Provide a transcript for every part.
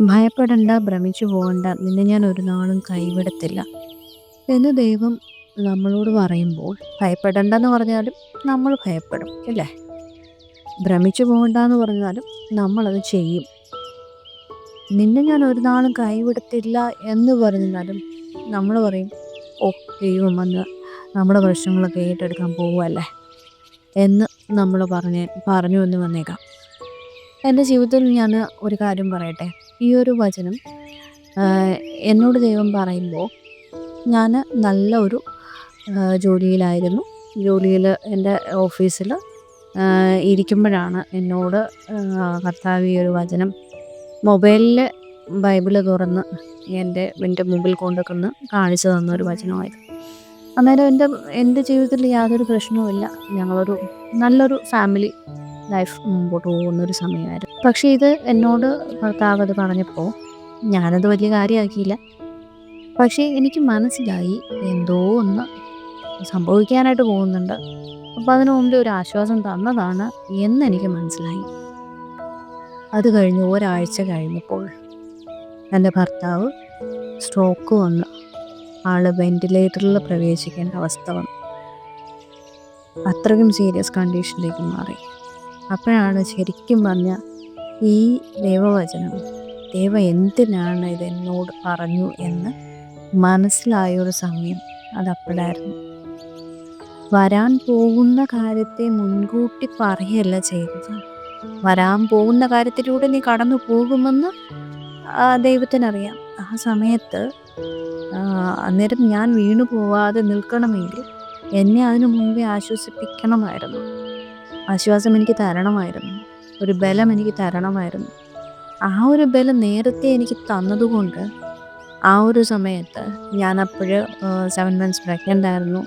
ഭയപ്പെടണ്ട, ഭ്രമിച്ചു പോകണ്ട, നിന്നെ ഞാൻ ഒരു നാളും കൈവിടത്തില്ല എന്ന് ദൈവം നമ്മളോട് പറയുമ്പോൾ ഭയപ്പെടണ്ടെന്ന് പറഞ്ഞാലും നമ്മൾ ഭയപ്പെടും ഇല്ലേ? ഭ്രമിച്ചു പോകണ്ടെന്ന് പറഞ്ഞാലും നമ്മളത് ചെയ്യും. നിന്നെ ഞാൻ ഒരു നാളും കൈവിടത്തില്ല എന്ന് പറഞ്ഞാലും നമ്മൾ പറയും, ഓ, ദൈവം വന്ന് നമ്മുടെ പ്രശ്നങ്ങളൊക്കെ ഏറ്റെടുക്കാൻ പോവുകയല്ലേ എന്ന് നമ്മൾ പറഞ്ഞു എന്ന് വന്നേക്കാം. എൻ്റെ ജീവിതത്തിൽ ഞാൻ ഒരു കാര്യം പറയട്ടെ. ഈ ഒരു വചനം ആഹ് എന്നോട് ദൈവം പറയുമ്പോൾ ഞാൻ നല്ല ഒരു ജോലിയിലായിരുന്നു. ജോലിയിൽ എൻ്റെ ഓഫീസിൽ ഇരിക്കുമ്പോഴാണ് എന്നോട് കർത്താവ് ഈ ഒരു വചനം മൊബൈലിൽ ബൈബിള് തുറന്ന് എൻ്റെ മുമ്പിൽ കൊണ്ടുവന്ന് കാണിച്ചു തന്നൊരു വചനമായിരുന്നു. അന്നേരം എൻ്റെ ജീവിതത്തിൽ യാതൊരു പ്രശ്നവുമില്ല. ഞങ്ങളൊരു നല്ലൊരു ഫാമിലി ലൈഫ് മുമ്പോട്ട് പോകുന്നൊരു സമയമായിരുന്നു. പക്ഷേ ഇത് എന്നോട് ഭർത്താവ് അത് പറഞ്ഞപ്പോൾ ഞാനത് വലിയ കാര്യമാക്കിയില്ല. പക്ഷേ എനിക്ക് മനസ്സിലായി എന്തോ ഒന്ന് സംഭവിക്കാനായിട്ട് പോകുന്നുണ്ട്. അപ്പോൾ അതിനു മുമ്പേ ഒരു ആശ്വാസം തന്നതാണ് എന്നെനിക്ക് മനസ്സിലായി. അത് കഴിഞ്ഞ് ഒരാഴ്ച കഴിഞ്ഞപ്പോൾ എൻ്റെ ഭർത്താവ് സ്ട്രോക്ക് വന്ന് ആള് വെന്റിലേറ്ററിൽ പ്രവേശിക്കേണ്ട അവസ്ഥ വന്നു. അത്രയും സീരിയസ് കണ്ടീഷനിലേക്ക് മാറി. അപ്പോഴാണ് ശരിക്കും പറഞ്ഞാൽ ഈ ദൈവവചനം ദൈവം എന്തിനാണ് ഇതെന്നോട് പറഞ്ഞു എന്ന് മനസ്സിലായൊരു സമയം അതപ്പോഴായിരുന്നു. വരാൻ പോകുന്ന കാര്യത്തെ മുൻകൂട്ടി പറയല്ല ചെയ്തത്. വരാൻ പോകുന്ന കാര്യത്തിലൂടെ നീ കടന്നു പോകുമെന്ന് ദൈവത്തിനറിയാം. ആ സമയത്ത് അന്നേരം ഞാൻ വീണു പോവാതെ നിൽക്കണമെങ്കിൽ എന്നെ അതിനു മുമ്പേ ആശ്വസിപ്പിക്കണമായിരുന്നു. ആശ്വാസം എനിക്ക് തരണമായിരുന്നു. ഒരു ബലം എനിക്ക് തരണമായിരുന്നു. ആ ഒരു ബലം നേരത്തെ എനിക്ക് തന്നതുകൊണ്ട് ആ ഒരു സമയത്ത് ഞാനപ്പോൾ 7 months പ്രഗ്നൻ്റ് ആയിരുന്നു.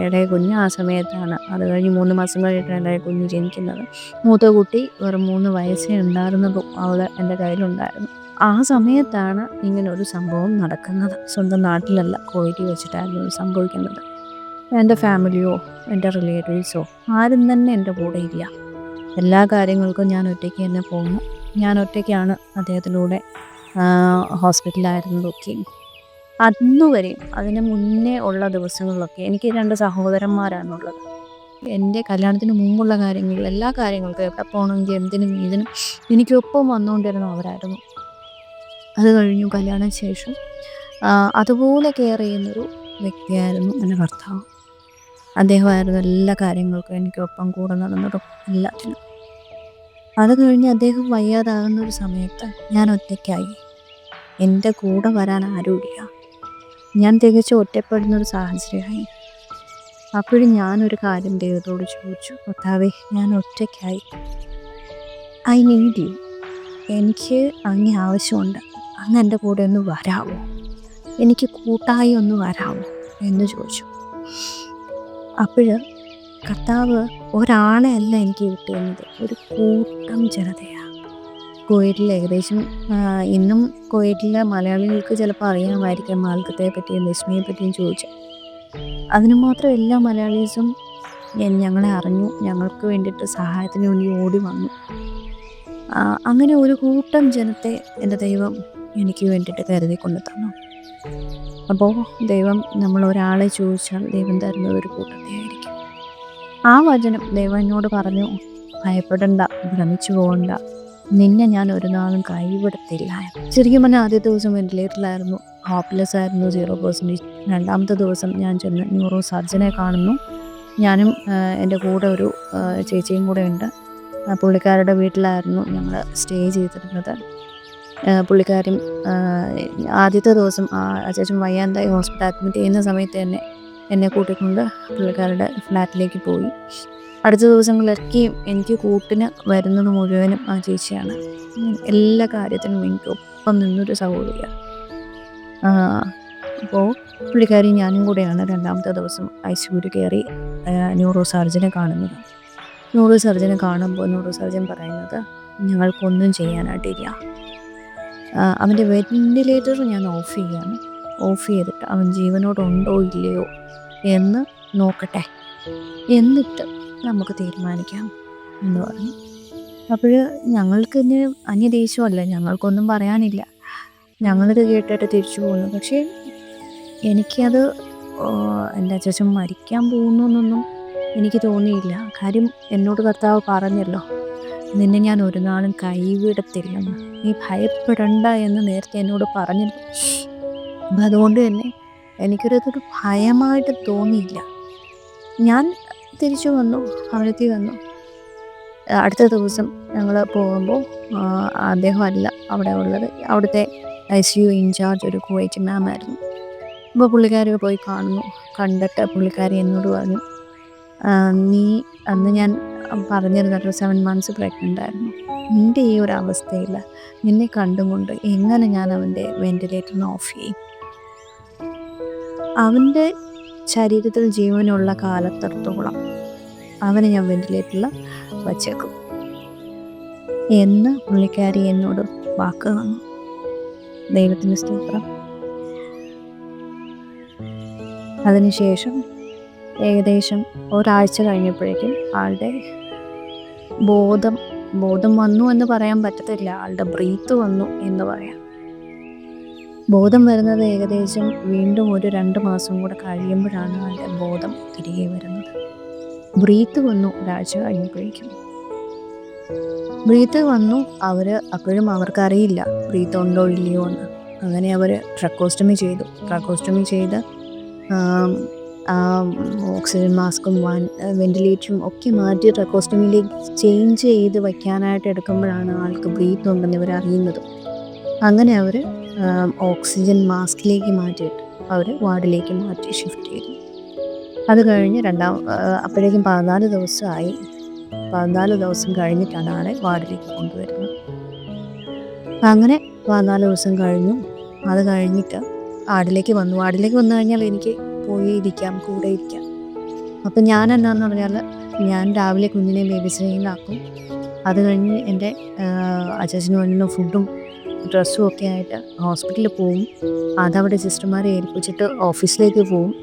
ഇളയ കുഞ്ഞ് ആ സമയത്താണ്. അത് കഴിഞ്ഞ് 3 മാസം കഴിഞ്ഞിട്ടാണ് ഇളയ കുഞ്ഞ് ജനിക്കുന്നത്. മൂത്ത കുട്ടി വെറും 3 വയസ്സേ ഉണ്ടായിരുന്നതും അവൾ എൻ്റെ കയ്യിലുണ്ടായിരുന്നു. ആ സമയത്താണ് ഇങ്ങനൊരു സംഭവം നടക്കുന്നത്. സ്വന്തം നാട്ടിലല്ല, കുവൈറ്റിൽ വെച്ചിട്ടായിരുന്നു ഇത് സംഭവിക്കുന്നത്. എൻ്റെ ഫാമിലിയോ എൻ്റെ റിലേറ്റീവ്സോ ആരും തന്നെ എൻ്റെ കൂടെ ഇല്ല. എല്ലാ കാര്യങ്ങൾക്കും ഞാൻ ഒറ്റയ്ക്ക് തന്നെ പോകുന്നു. ഞാൻ ഒറ്റയ്ക്കാണ് അദ്ദേഹത്തിലൂടെ ഹോസ്പിറ്റലായിരുന്നതൊക്കെ. അന്നുവരെയും അതിന് മുന്നേ ഉള്ള ദിവസങ്ങളിലൊക്കെ എനിക്ക് 2 സഹോദരന്മാരാണുള്ളത്. എൻ്റെ കല്യാണത്തിന് മുമ്പുള്ള കാര്യങ്ങളിൽ എല്ലാ കാര്യങ്ങൾക്കും എവിടെ പോകണമെങ്കിൽ എന്തിനും ഇതിനും എനിക്കൊപ്പം വന്നുകൊണ്ടിരുന്ന അവരായിരുന്നു. അത് കഴിഞ്ഞു കല്യാണത്തിന് ശേഷം അതുപോലെ കെയർ ചെയ്യുന്നൊരു വ്യക്തിയായിരുന്നു എൻ്റെ ഭർത്താവ്. അദ്ദേഹമായിരുന്നു എല്ലാ കാര്യങ്ങൾക്കും എനിക്കൊപ്പം കൂടെ നടന്നതും എല്ലാത്തിനും. അത് കഴിഞ്ഞ് അദ്ദേഹം വയ്യാതാകുന്ന ഒരു സമയത്ത് ഞാൻ ഒറ്റയ്ക്കായി. എൻ്റെ കൂടെ വരാൻ ആരുമില്ല. ഞാൻ തികച്ചും ഒറ്റപ്പെടുന്നൊരു സാഹചര്യമായി. അപ്പോഴും ഞാനൊരു കാര്യം ദൈവത്തോട് ചോദിച്ചു, കർത്താവേ, ഞാൻ ഒറ്റയ്ക്കായി. I need you. എനിക്ക് അങ്ങേ ആവശ്യമുണ്ട്. അങ്ങ് എൻ്റെ കൂടെ ഒന്ന് വരാമോ? എനിക്ക് കൂട്ടായി ഒന്ന് വരാമോ എന്ന് ചോദിച്ചു. അപ്പോൾ കർത്താവ് ഒരാളെ അല്ല എനിക്ക് കിട്ടുന്നത്, ഒരു കൂട്ടം ജനതയാണ്. കുവൈറ്റിൽ ഏകദേശം ഇന്നും കുവൈറ്റിലെ മലയാളികൾക്ക് ചിലപ്പോൾ അറിയാമായിരിക്കാം മാൽക്കത്തെ പറ്റിയും ലക്ഷ്മിയെ പറ്റിയും ചോദിച്ചു. അതിന് മാത്രം എല്ലാ മലയാളീസും ഞങ്ങളെ അറിഞ്ഞു. ഞങ്ങൾക്ക് വേണ്ടിയിട്ട് സഹായത്തിന് വേണ്ടി ഓടി വന്നു. അങ്ങനെ ഒരു കൂട്ടം ജനത്തെ എൻ്റെ ദൈവം എനിക്ക് വേണ്ടിയിട്ട് കരുതി കൊണ്ട് തന്നു. അപ്പോൾ ദൈവം നമ്മൾ ഒരാളെ ചോദിച്ചാൽ ദൈവം തരുന്നത് ഒരു കൂട്ടത്തെ ആയിരിക്കും. ആ വചനം ദൈവം എന്നോട് പറഞ്ഞു, ഭയപ്പെടണ്ട, ഭ്രമിച്ചു പോകണ്ട, നിന്നെ ഞാൻ ഒരു നാളും കൈവിടത്തില്ല. ശരിക്കും പറഞ്ഞാൽ ആദ്യത്തെ ദിവസം വെന്റിലേറ്ററിലായിരുന്നു, ഹോപ്പ്ലെസ് ആയിരുന്നു, 0%. രണ്ടാമത്തെ ദിവസം ഞാൻ ചെന്ന് ന്യൂറോ സർജനെ കാണുന്നു. ഞാനും എൻ്റെ കൂടെ ഒരു ചേച്ചിയും കൂടെ ഉണ്ട്. പുള്ളിക്കാരുടെ വീട്ടിലായിരുന്നു ഞങ്ങൾ സ്റ്റേ ചെയ്തിരുന്നത്. പുള്ളിക്കാരും ആദ്യത്തെ ദിവസം അത്യാവശ്യം വയ്യാണ്ടായി ഹോസ്പിറ്റൽ അഡ്മിറ്റ് ചെയ്യുന്ന സമയത്ത് തന്നെ എന്നെ കൂട്ടിക്കൊണ്ട് പുള്ളിക്കാരുടെ ഫ്ലാറ്റിലേക്ക് പോയി. അടുത്ത ദിവസങ്ങളിലൊക്കെ എനിക്ക് കൂട്ടിന് വരുന്നത് മുഴുവനും ആ ചേച്ചിയാണ്. എല്ലാ കാര്യത്തിനും എനിക്ക് ഒപ്പം നിന്നൊരു സഹോദരിയാണ്. അപ്പോൾ പുള്ളിക്കാരി ഞാനും കൂടെയാണ് രണ്ടാമത്തെ ദിവസം ICUവിൽ കയറി ന്യൂറോ സർജനെ കാണുന്നത്. ന്യൂറോ സർജനെ കാണുമ്പോൾ ന്യൂറോ സർജൻ പറയുന്നത്, ഞങ്ങൾക്കൊന്നും ചെയ്യാനായിട്ടില്ല. അവൻ്റെ വെന്റിലേറ്റർ ഞാൻ ഓഫ് ചെയ്യാണ്. ഓഫ് ചെയ്തിട്ട് അവൻ ജീവനോടുണ്ടോ ഇല്ലയോ എന്ന് നോക്കട്ടെ, എന്നിട്ട് നമുക്ക് തീരുമാനിക്കാം എന്ന് പറഞ്ഞു. അപ്പോൾ ഞങ്ങൾക്ക് ഇനി അന്യദേശമല്ല, ഞങ്ങൾക്കൊന്നും പറയാനില്ല. ഞങ്ങളിത് കേട്ടിട്ട് തിരിച്ചു പോന്നു. പക്ഷേ എനിക്കത് എൻ്റെ അച്ഛൻ മരിക്കാൻ പോകുന്നു എന്നൊന്നും എനിക്ക് തോന്നിയില്ല. കാര്യം എന്നോട് കർത്താവ് പറഞ്ഞല്ലോ, നിന്നെ ഞാൻ ഒരു നാളും കൈവിടത്തില്ലെന്ന്, നീ ഭയപ്പെടണ്ട എന്ന് നേരത്തെ എന്നോട് പറഞ്ഞിരുന്നു. അപ്പം അതുകൊണ്ട് തന്നെ എനിക്കൊരിതൊരു ഭയമായിട്ട് തോന്നിയില്ല. ഞാൻ തിരിച്ചു വന്നു, ഭവനത്തിൽ വന്നു. അടുത്ത ദിവസം ഞങ്ങൾ പോകുമ്പോൾ അദ്ദേഹമല്ല അവിടെ ഉള്ളത്, അവിടുത്തെ ICU ഇൻചാർജ് ഒരു കുവൈറ്റ് മാമായിരുന്നു. അപ്പോൾ പുള്ളിക്കാരി പോയി കാണുന്നു. കണ്ടിട്ട് പുള്ളിക്കാരി എന്നോട് പറഞ്ഞു, നീ അന്ന് ഞാൻ പറഞ്ഞിരുന്നല്ലോ 7 months പ്രഗ്നൻ്റ് ആയിരുന്നു, നിൻ്റെ ഈ ഒരു അവസ്ഥയിൽ നിന്നെ കണ്ടുകൊണ്ട് എങ്ങനെ ഞാൻ അവൻ്റെ വെൻറ്റിലേറ്ററിന് ഓഫ് ചെയ്യും? അവൻ്റെ ശരീരത്തിൽ ജീവനുള്ള കാലത്തിടത്തോളം അവനെ ഞാൻ വെൻറ്റിലേറ്ററിൽ വച്ചേക്കും എന്ന് പുള്ളിക്കാരി എന്നോട് വാക്ക് തന്നു. ദൈവത്തിന് സ്തോത്രം. അതിനുശേഷം ഏകദേശം ഒരാഴ്ച കഴിഞ്ഞപ്പോഴേക്കും ആളുടെ ബോധം വന്നു എന്ന് പറയാൻ പറ്റത്തില്ല, ആളുടെ ബ്രീത്ത് വന്നു എന്ന് പറയാം. ബോധം വരുന്നത് ഏകദേശം വീണ്ടും ഒരു 2 മാസം കൂടെ കഴിയുമ്പോഴാണ് ആളുടെ ബോധം തിരികെ വരുന്നത്. ബ്രീത്ത് വന്നു ഒരാഴ്ച കഴിഞ്ഞപ്പോഴേക്കും. ബ്രീത്ത് വന്നു. അപ്പോഴും അവർക്കറിയില്ല ബ്രീത്ത് ഉണ്ടോ ഇല്ലയോ എന്ന്. അങ്ങനെ അവർ ട്രക്കോസ്റ്റമി ചെയ്ത് ഓക്സിജൻ മാസ്കും വെൻറ്റിലേറ്ററും ഒക്കെ മാറ്റി ട്രക്കോസ്റ്റമിയിലേക്ക് ചേഞ്ച് ചെയ്ത് വയ്ക്കാനായിട്ട് എടുക്കുമ്പോഴാണ് ആൾക്ക് ബ്രീത്ത് ഉണ്ടെന്ന് ഇവർ അറിയുന്നത്. അങ്ങനെ അവർ ഓക്സിജൻ മാസ്കിലേക്ക് മാറ്റിയിട്ട് അവർ വാർഡിലേക്ക് മാറ്റി ഷിഫ്റ്റ് ചെയ്തു. അത് കഴിഞ്ഞ് അപ്പോഴേക്കും 14 ദിവസമായി. 14 ദിവസം കഴിഞ്ഞിട്ടാണ് ആളെ വാർഡിലേക്ക് കൊണ്ടുവരുന്നത്. അങ്ങനെ 14 ദിവസം കഴിഞ്ഞു. അത് കഴിഞ്ഞിട്ട് വാർഡിലേക്ക് വന്നു കഴിഞ്ഞാൽ എനിക്ക് പോയി ഇരിക്കാം, കൂടെ ഇരിക്കാം. അപ്പം ഞാൻ എന്താണെന്ന് പറഞ്ഞാൽ, ഞാൻ രാവിലെ കുഞ്ഞിനെ ബേബി സിറ്റിങ്ങിലാക്കും. അത് കഴിഞ്ഞ് എൻ്റെ അച്ഛന് വേണ്ടുന്ന ഫുഡും ഡ്രസ്സും ഒക്കെ ആയിട്ട് ഹോസ്പിറ്റലിൽ പോവും. അതവിടെ സിസ്റ്റർമാരെ ഏൽപ്പിച്ചിട്ട് ഓഫീസിലേക്ക് പോവും.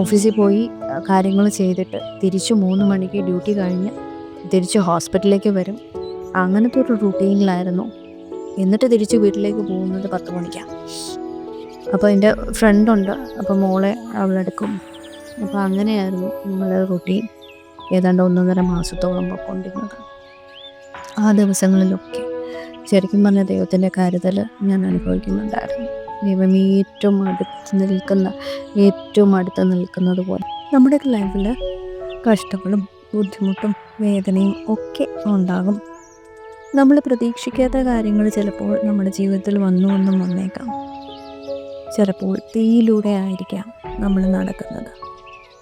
ഓഫീസിൽ പോയി കാര്യങ്ങൾ ചെയ്തിട്ട് തിരിച്ച് 3 മണിക്ക് ഡ്യൂട്ടി കഴിഞ്ഞ് തിരിച്ച് ഹോസ്പിറ്റലിലേക്ക് വരും. അങ്ങനത്തെ ഒരു റുട്ടീനിലായിരുന്നു. എന്നിട്ട് തിരിച്ച് വീട്ടിലേക്ക് പോകുന്നത് 10 മണിക്കാണ്. അപ്പോൾ എൻ്റെ ഫ്രണ്ടുണ്ട്, അപ്പോൾ മോളെ അവളെടുക്കും. അപ്പോൾ അങ്ങനെയായിരുന്നു നമ്മുടെ റുട്ടീൻ ഏതാണ്ട് 1.5 മാസത്തോളം പോയിക്കൊണ്ടിരുന്നത്. ആ ദിവസങ്ങളിലൊക്കെ ശരിക്കും പറഞ്ഞ ദൈവത്തിൻ്റെ കരുതൽ ഞാൻ അനുഭവിക്കുന്നുണ്ടായിരുന്നു. ദൈവം ഏറ്റവും അടുത്ത് നിൽക്കുന്നത് പോലെ നമ്മുടെ ലൈഫിൽ കഷ്ടങ്ങളും ബുദ്ധിമുട്ടും വേദനയും ഒക്കെ ഉണ്ടാകും. നമ്മൾ പ്രതീക്ഷിക്കാത്ത കാര്യങ്ങൾ ചിലപ്പോൾ നമ്മുടെ ജീവിതത്തിൽ വന്നേക്കാം. ചിലപ്പോൾ തീയിലൂടെ ആയിരിക്കാം നമ്മൾ നടക്കുന്നത്.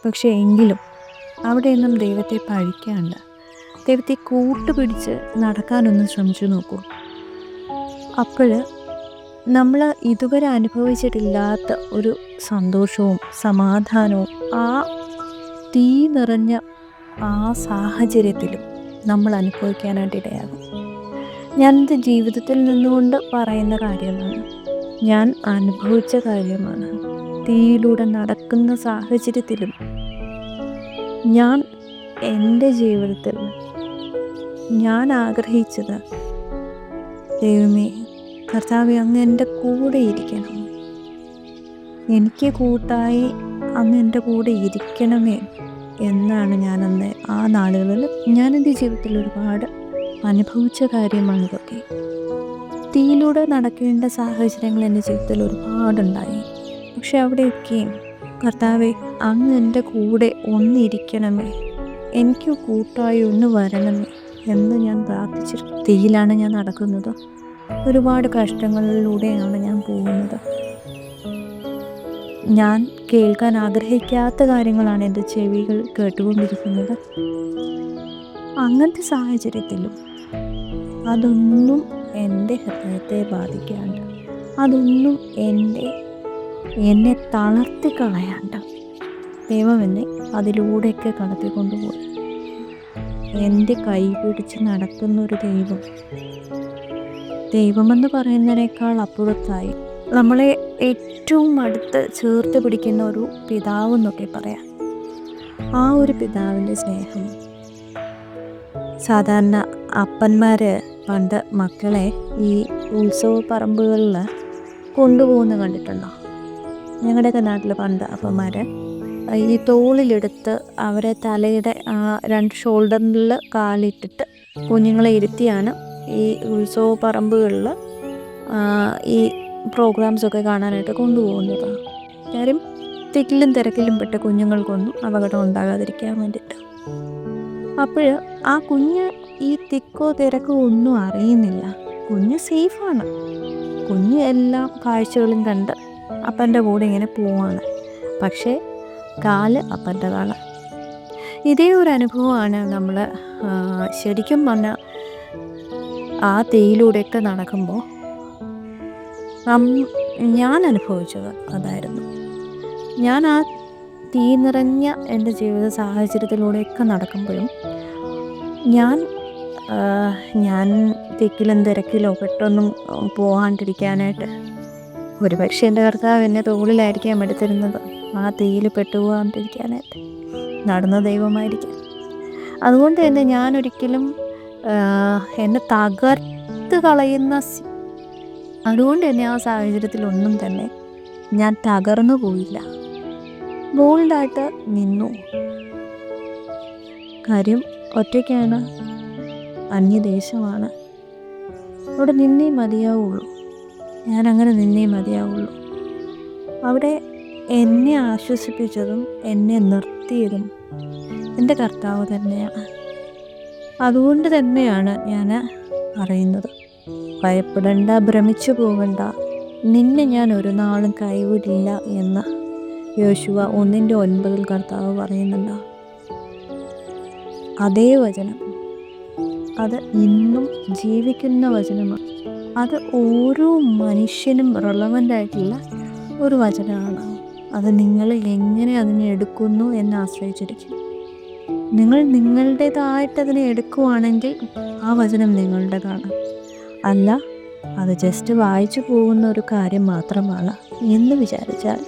പക്ഷേ എങ്കിലും അവിടെയൊന്നും ദൈവത്തെ പഴിക്കാണ്ട് ദൈവത്തെ കൂട്ടുപിടിച്ച് നടക്കാനൊന്ന് ശ്രമിച്ചു നോക്കൂ. അപ്പോൾ നമ്മൾ ഇതുവരെ അനുഭവിച്ചിട്ടില്ലാത്ത ഒരു സന്തോഷവും സമാധാനവും ആ തീ നിറഞ്ഞ ആ സാഹചര്യത്തിലും നമ്മൾ അനുഭവിക്കാനായിട്ട് ഇടയാകും. ഞാനെൻ്റെ ജീവിതത്തിൽ നിന്നുകൊണ്ട് പറയുന്ന കാര്യമാണ്, ഞാൻ അനുഭവിച്ച കാര്യമാണ്. തീയിലൂടെ നടക്കുന്ന സാഹചര്യത്തിലും ഞാൻ എൻ്റെ ജീവിതത്തിൽ ഞാൻ ആഗ്രഹിച്ചത്, ദൈവമേ കർത്താവേ അങ്ങ് എൻ്റെ കൂടെ ഇരിക്കണം, എനിക്ക് കൂട്ടായി അങ്ങ് എൻ്റെ കൂടെ ഇരിക്കണമേ എന്നാണ് ഞാനന്ന് ആ നാളുകളിൽ ഞാനെൻ്റെ ജീവിതത്തിൽ ഒരുപാട് അനുഭവിച്ച കാര്യമാണ് ഇതൊക്കെ. തീയിലൂടെ നടക്കേണ്ട സാഹചര്യങ്ങൾ എൻ്റെ ജീവിതത്തിൽ ഒരുപാടുണ്ടായി. പക്ഷെ അവിടെയൊക്കെയും കർത്താവേ അങ്ങ് എൻ്റെ കൂടെ ഒന്നിരിക്കണമേ, എനിക്ക് കൂട്ടായി ഒന്ന് വരണമേ എന്ന് ഞാൻ പ്രാർത്ഥിച്ചിരുന്നു. തീയിലാണ് ഞാൻ നടക്കുന്നത്, ഒരുപാട് കഷ്ടങ്ങളിലൂടെയാണ് ഞാൻ പോകുന്നത്. ഞാൻ കേൾക്കാൻ ആഗ്രഹിക്കാത്ത കാര്യങ്ങളാണ് എൻ്റെ ചെവികൾ കേട്ടുകൊണ്ടിരിക്കുന്നത്. അങ്ങനത്തെ സാഹചര്യത്തിലും അതൊന്നും എൻ്റെ ഹൃദയത്തെ ബാധിക്കാണ്ട്, അതൊന്നും എന്നെ തളർത്തിക്കളയാണ്ട് ദൈവം എന്നെ അതിലൂടെയൊക്കെ കടത്തിക്കൊണ്ടുപോയി. എൻ്റെ കൈ പിടിച്ച് നടക്കുന്നൊരു ദൈവമെന്ന് പറയുന്നതിനേക്കാൾ അപ്പുറത്തായി നമ്മളെ ഏറ്റവും അടുത്ത് ചേർത്ത് പിടിക്കുന്ന ഒരു പിതാവെന്നൊക്കെ പറയാം. ആ ഒരു പിതാവിൻ്റെ സ്നേഹം സാധാരണ അപ്പന്മാർ പണ്ട് മക്കളെ ഈ ഉത്സവ പറമ്പുകളിൽ കൊണ്ടുപോകുന്ന കണ്ടിട്ടുണ്ടോ? ഞങ്ങളുടെയൊക്കെ നാട്ടിൽ പണ്ട് അപ്പന്മാർ ഈ തോളിലെടുത്ത് അവരെ തലയുടെ രണ്ട് ഷോൾഡറിൽ കാലിട്ടിട്ട് കുഞ്ഞുങ്ങളെ ഇരുത്തിയാണ് ഈ ഉത്സവ പറമ്പുകളിൽ ഈ പ്രോഗ്രാംസൊക്കെ കാണാനായിട്ട് കൊണ്ടുപോകുന്നത്. കാര്യം തിക്കിലും തിരക്കിലും പെട്ട കുഞ്ഞുങ്ങൾക്കൊന്നും അപകടം ഉണ്ടാകാതിരിക്കാൻ വേണ്ടിയിട്ട്. അപ്പോൾ ആ കുഞ്ഞ് ഈ തിക്കോ തിരക്കോ ഒന്നും അറിയുന്നില്ല. കുഞ്ഞ് സേഫാണ്. കുഞ്ഞ് എല്ലാ കാഴ്ചകളും കണ്ട് അപ്പൻ്റെ കൂടെ ഇങ്ങനെ പോവാണ്. പക്ഷേ കാല് അപ്പൻ്റെതാണ്. ഇതേ ഒരു അനുഭവമാണ് നമ്മൾ ശരിക്കും പറഞ്ഞാൽ ആ തീയിലൂടെയൊക്കെ നടക്കുമ്പോൾ ഞാൻ അനുഭവിച്ചത് അതായിരുന്നു. ഞാൻ ആ തീ നിറഞ്ഞ എൻ്റെ ജീവിത സാഹചര്യത്തിലൂടെയൊക്കെ നടക്കുമ്പോഴും ഞാൻ തിക്കിലും തിരക്കിലോ പെട്ടൊന്നും പോകാണ്ടിരിക്കാനായിട്ട്, ഒരു പക്ഷേ എൻ്റെ കർത്താവ് എന്നെ തോളിലായിരിക്കാം എടുത്തിരുന്നത് ആ തീയിൽ പെട്ടുപോകാണ്ടിരിക്കാനായിട്ട്. നടന്ന ദൈവമായിരിക്കാം. അതുകൊണ്ട് തന്നെ ഞാനൊരിക്കലും എന്നെ തകർത്ത് കളയുന്ന അതുകൊണ്ട് തന്നെ ആ സാഹചര്യത്തിലൊന്നും തന്നെ ഞാൻ തകർന്നു പോയില്ല. ബോൾഡായിട്ട് നിന്നു. കാര്യം ഒറ്റയ്ക്കാണ്, അന്യദേശമാണ്. അവിടെ നിന്നേ മതിയാവുള്ളൂ. ഞാനങ്ങനെ നിന്നേ മതിയാവുള്ളൂ. അവിടെ എന്നെ ആശ്വസിപ്പിച്ചതും എന്നെ നിർത്തിയതും എൻ്റെ കർത്താവ് തന്നെയാണ്. അതുകൊണ്ട് തന്നെയാണ് ഞാൻ പറയുന്നത്, ഭയപ്പെടേണ്ട, ഭ്രമിച്ചു പോകണ്ട, നിന്നെ ഞാൻ ഒരു നാളും കൈവിടില്ല എന്ന് യോശുവ 1:9 കർത്താവ് പറയുന്നുണ്ട്. അതേ വചനം അത് ഇന്നും ജീവിക്കുന്ന വചനമാണ്. അത് ഓരോ മനുഷ്യനും റെലവൻ്റ് ആയിട്ടുള്ള ഒരു വചനമാണ്. അത് നിങ്ങൾ എങ്ങനെ അതിനെ എടുക്കുന്നു എന്ന് ആശ്രയിച്ചിരിക്കും. നിങ്ങൾ നിങ്ങളുടേതായിട്ട് അതിനെ എടുക്കുവാണെങ്കിൽ ആ വചനം നിങ്ങളുടേതാണ്. അല്ല, അത് ജസ്റ്റ് വായിച്ചു പോകുന്ന ഒരു കാര്യം മാത്രമാണ് എന്ന് വിചാരിച്ചാൽ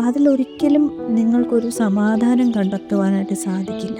അതിലൊരിക്കലും നിങ്ങൾക്കൊരു സമാധാനം കണ്ടെത്തുവാനായിട്ട് സാധിക്കില്ല.